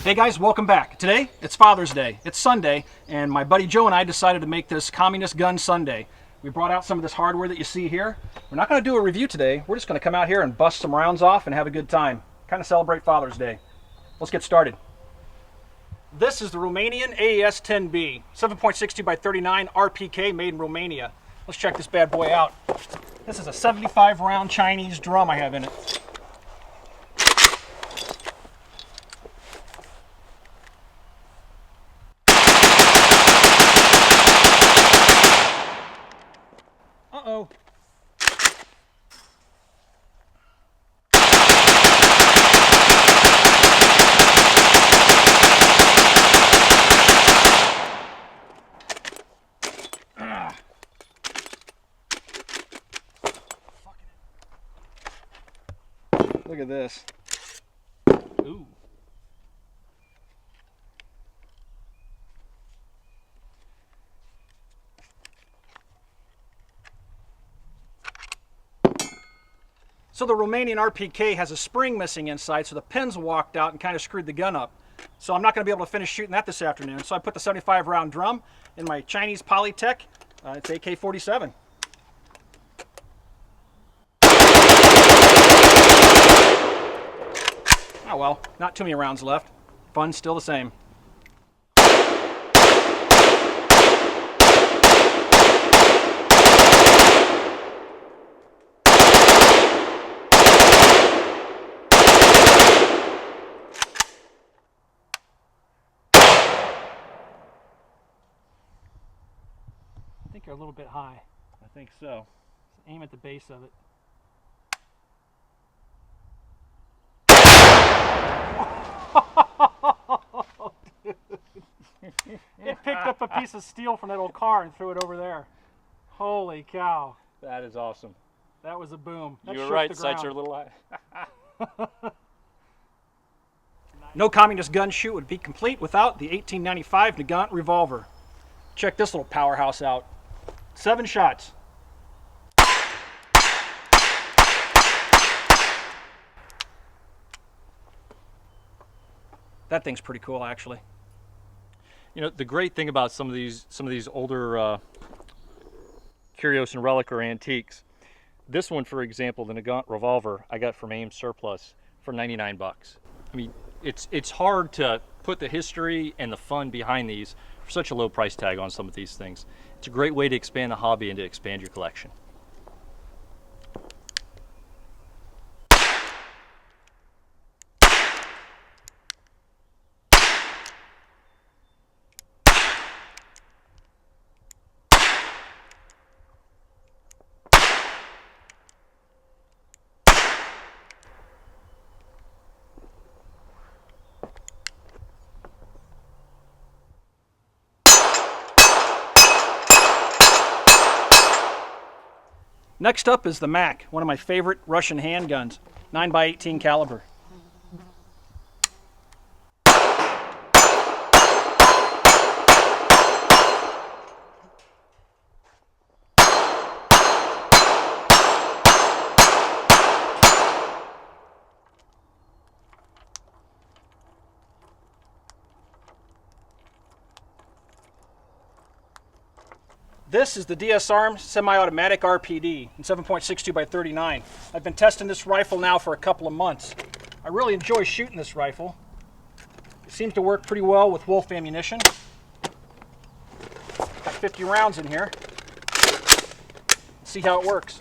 Hey guys, welcome back. Today, it's Father's Day. It's Sunday, and my buddy Joe and I decided to make this Communist Gun Sunday. We brought out some of this hardware that you see here. We're not going to do a review today. We're just going to come out here and bust some rounds off and have a good time. Kind of celebrate Father's Day. Let's get started. This is the Romanian AES-10B, 7.62 by 39 RPK, made in Romania. Let's check this bad boy out. This is a 75 round Chinese drum I have in it. Uh-oh. Look at this. Ooh. So the Romanian RPK has a spring missing inside, so the pins walked out and kind of screwed the gun up. So I'm not going to be able to finish shooting that this afternoon. So I put the 75 round drum in my Chinese Polytech. It's AK-47. Oh well, not too many rounds left. Fun's still the same. I think you're a little bit high. I think so. Just aim at the base of it. It picked up a piece of steel from that old car and threw it over there. Holy cow. That is awesome. That was a boom. That You were shook right, the sights are ground. a little high. No communist gun shoot would be complete without the 1895 Nagant Revolver. Check this little powerhouse out. 7 shots. That thing's pretty cool, actually. You know, the great thing about some of these older curios and relic or antiques, this one, for example, the Nagant Revolver, I got from AEM Surplus for 99 bucks. I mean, it's hard to put the history and the fun behind these for such a low price tag on some of these things. It's a great way to expand the hobby and to expand your collection. Next up is the Mac, one of my favorite Russian handguns, 9x18 caliber. This is the DS Arms semi-automatic RPD in 7.62 by 39. I've been testing this rifle now for a couple of months. I really enjoy shooting this rifle. It seems to work pretty well with Wolf ammunition. Got 50 rounds in here. Let's see how it works.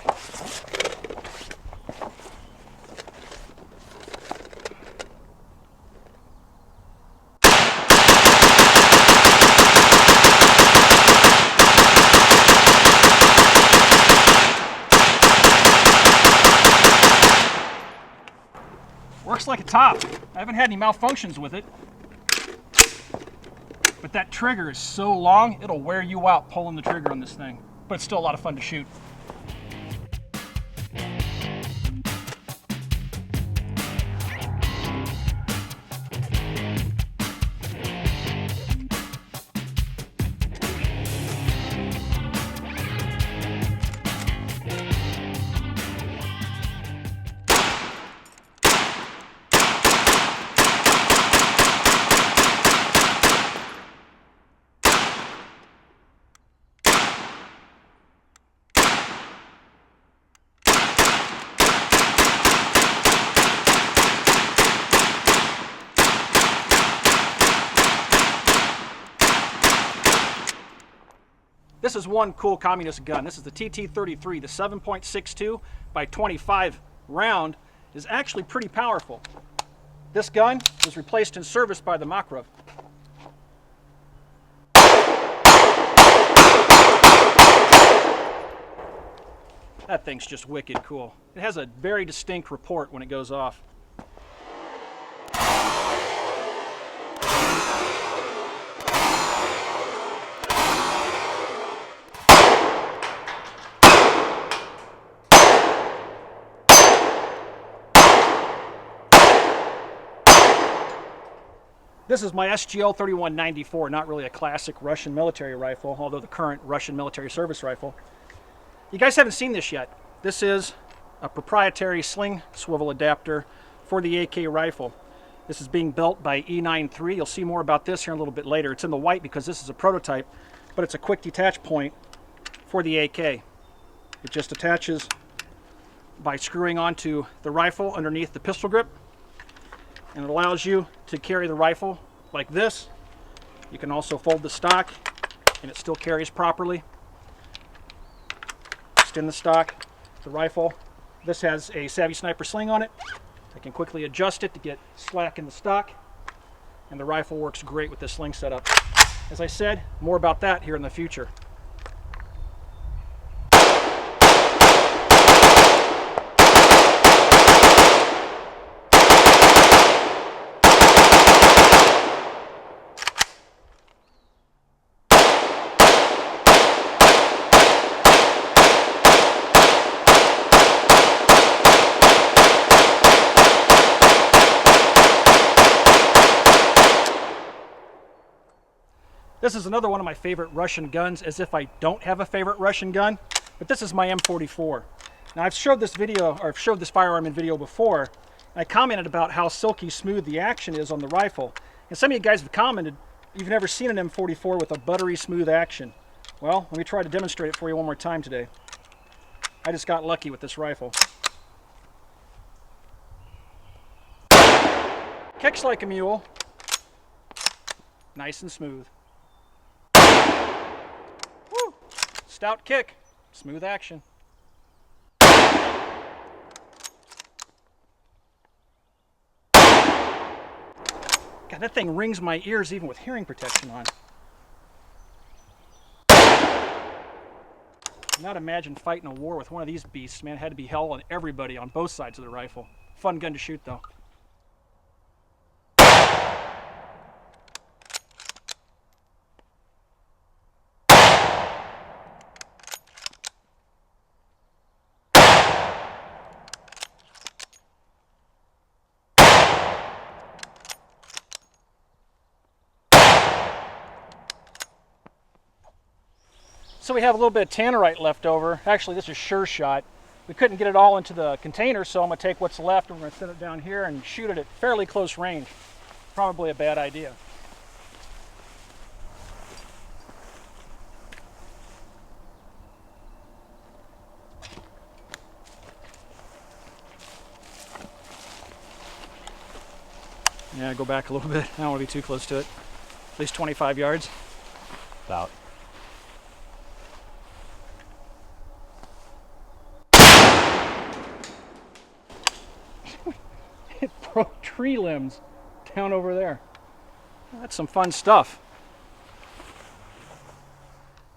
Works like a top. I haven't had any malfunctions with it. But that trigger is so long, it'll wear you out pulling the trigger on this thing. But it's still a lot of fun to shoot. This is one cool communist gun. This is the TT-33. The 7.62 by 25 round is actually pretty powerful. This gun was replaced in service by the Makarov. That thing's just wicked cool. It has a very distinct report when it goes off. This is my SGL 3194, not really a classic Russian military rifle, although the current Russian military service rifle. You guys haven't seen this yet. This is a proprietary sling swivel adapter for the AK rifle. This is being built by E93. You'll see more about this here a little bit later. It's in the white because this is a prototype, but it's a quick detach point for the AK. It just attaches by screwing onto the rifle underneath the pistol grip, and it allows you to carry the rifle like this. You can also fold the stock and it still carries properly. Just in the stock, the rifle. This has a Savvy Sniper sling on it. I can quickly adjust it to get slack in the stock, and the rifle works great with this sling setup. As I said, more about that here in the future. This is another one of my favorite Russian guns, as if I don't have a favorite Russian gun, but this is my M44. Now I've showed this firearm in video before, and I commented about how silky smooth the action is on the rifle. And some of you guys have commented, you've never seen an M44 with a buttery smooth action. Well, let me try to demonstrate it for you one more time today. I just got lucky with this rifle. Kicks like a mule. Nice and smooth. Stout kick, smooth action. God, that thing rings my ears even with hearing protection on. Not imagine fighting a war with one of these beasts, man. It had to be hell on everybody on both sides of the rifle. Fun gun to shoot though. So we have a little bit of tannerite left over. Actually, this is SureShot. We couldn't get it all into the container, so I'm going to take what's left and we're going to set it down here and shoot it at fairly close range. Probably a bad idea. Yeah, go back a little bit. I don't want to be too close to it. At least 25 yards. About. It broke tree limbs down over there. That's some fun stuff.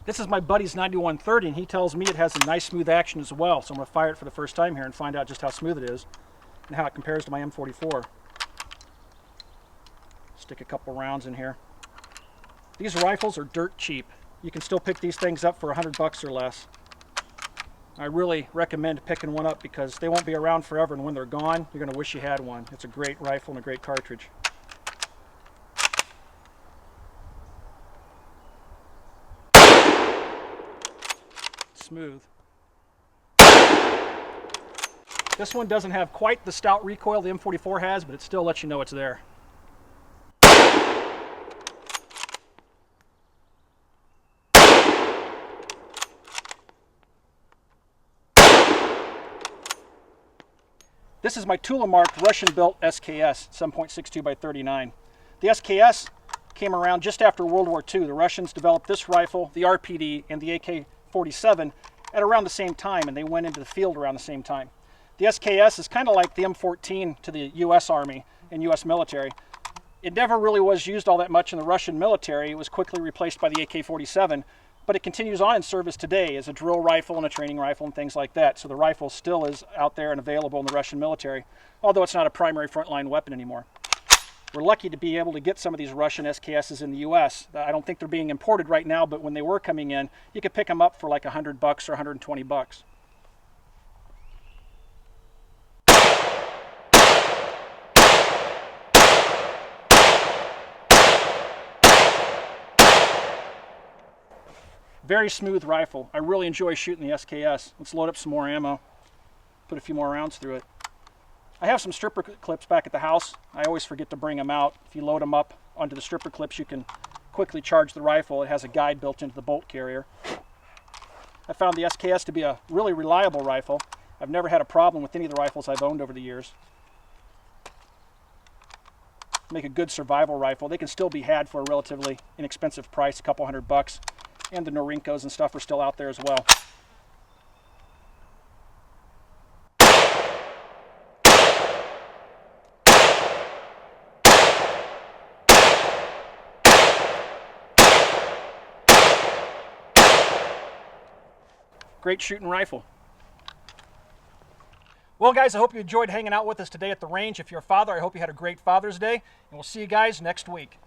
This is my buddy's 9130, and he tells me it has a nice smooth action as well. So I'm going to fire it for the first time here and find out just how smooth it is and how it compares to my M44. Stick a couple rounds in here. These rifles are dirt cheap. You can still pick these things up for $100 or less. I really recommend picking one up because they won't be around forever, and when they're gone, you're going to wish you had one. It's a great rifle and a great cartridge. Smooth. This one doesn't have quite the stout recoil the M44 has, but it still lets you know it's there. This is my Tula marked Russian built SKS 7.62 by 39. The SKS came around just after World War II. The Russians developed this rifle, the RPD, and the AK-47 at around the same time, and they went into the field around the same time. The SKS is kind of like the M14 to the U.S. Army and U.S. military. It never really was used all that much in the Russian military. It was quickly replaced by the AK-47, but it continues on in service today as a drill rifle and a training rifle and things like that. So the rifle still is out there and available in the Russian military, although it's not a primary frontline weapon anymore. We're lucky to be able to get some of these Russian SKSs in the U.S. I don't think they're being imported right now, but when they were coming in, you could pick them up for like $100 or $120. Very smooth rifle. I really enjoy shooting the SKS. Let's load up some more ammo, put a few more rounds through it. I have some stripper clips back at the house. I always forget to bring them out. If you load them up onto the stripper clips, you can quickly charge the rifle. It has a guide built into the bolt carrier. I found the SKS to be a really reliable rifle. I've never had a problem with any of the rifles I've owned over the years. Make a good survival rifle. They can still be had for a relatively inexpensive price, a couple $100. And the Norinkos and stuff are still out there as well. Great shooting rifle. Well guys, I hope you enjoyed hanging out with us today at the range. If you're a father, I hope you had a great Father's Day, and we'll see you guys next week.